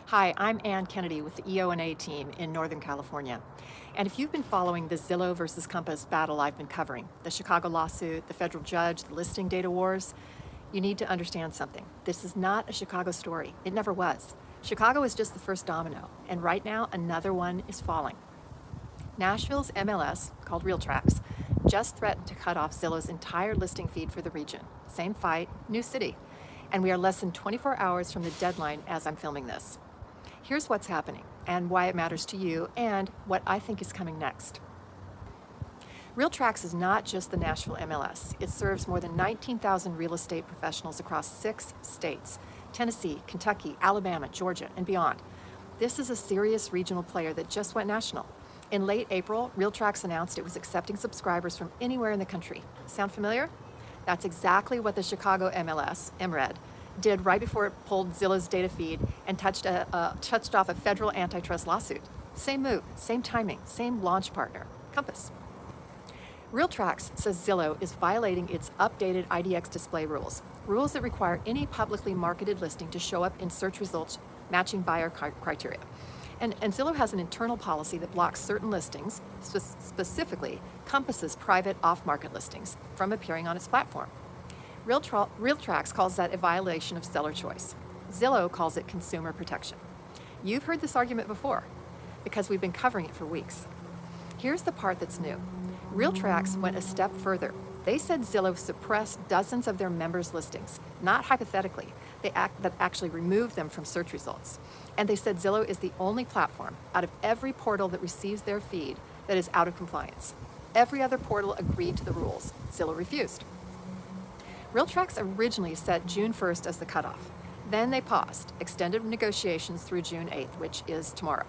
Hi, I'm Ann Kennedy with the EO&A team in Northern California. And if you've been following the Zillow versus Compass battle I've been covering, the Chicago lawsuit, the federal judge, the listing data wars, you need to understand something. This is not a Chicago story. It never was. Chicago is just the first domino, and right now another one is falling. Nashville's MLS, called Realtracs, just threatened to cut off Zillow's entire listing feed for the region. Same fight, new city. And we are less than 24 hours from the deadline as I'm filming this. Here's what's happening and why it matters to you and what I think is coming next. Realtracs is not just the Nashville MLS. It serves more than 19,000 real estate professionals across 6 states: Tennessee, Kentucky, Alabama, Georgia, and beyond. This is a serious regional player that just went national. In late April, Realtracs announced it was accepting subscribers from anywhere in the country. Sound familiar? That's exactly what the Chicago MLS, MRED, did right before it pulled Zillow's data feed and touched off a federal antitrust lawsuit. Same move, same timing, same launch partner, Compass. Realtracs says Zillow is violating its updated IDX display rules that require any publicly marketed listing to show up in search results matching buyer criteria. And Zillow has an internal policy that blocks certain listings, specifically Compass's private off-market listings, from appearing on its platform. Realtracs calls that a violation of seller choice. Zillow calls it consumer protection. You've heard this argument before because we've been covering it for weeks. Here's the part that's new. Realtracs went a step further. They said Zillow suppressed dozens of their members' listings, not hypothetically. They actually removed them from search results. And they said Zillow is the only platform out of every portal that receives their feed that is out of compliance. Every other portal agreed to the rules. Zillow refused. Realtracs originally set June 1st as the cutoff. Then they paused, extended negotiations through June 8th, which is tomorrow.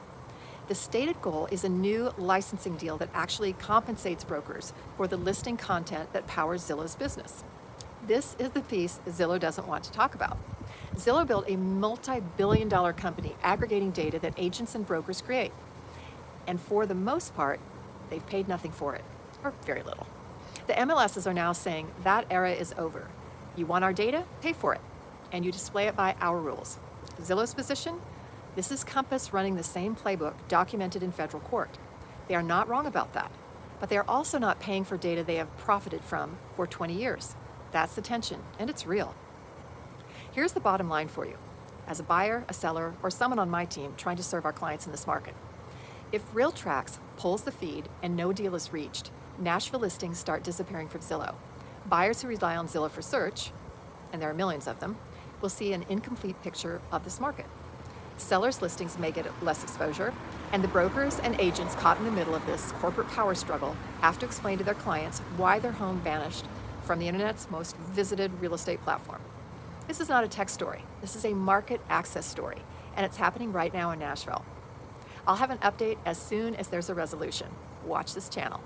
The stated goal is a new licensing deal that actually compensates brokers for the listing content that powers Zillow's business. This is the piece Zillow doesn't want to talk about. Zillow built a multi-billion-dollar company aggregating data that agents and brokers create. And for the most part, they've paid nothing for it, or very little. The MLSs are now saying that era is over. You want our data? Pay for it. And you display it by our rules. Zillow's position? This is Compass running the same playbook documented in federal court. They are not wrong about that. But they are also not paying for data they have profited from for 20 years. That's the tension, and it's real. Here's the bottom line for you. As a buyer, a seller, or someone on my team trying to serve our clients in this market, if Realtracs pulls the feed and no deal is reached, Nashville listings start disappearing from Zillow. Buyers who rely on Zillow for search, and there are millions of them, will see an incomplete picture of this market. Sellers' listings may get less exposure, and the brokers and agents caught in the middle of this corporate power struggle have to explain to their clients why their home vanished from the internet's most visited real estate platform. This is not a tech story. This is a market access story, and it's happening right now in Nashville. I'll have an update as soon as there's a resolution. Watch this channel.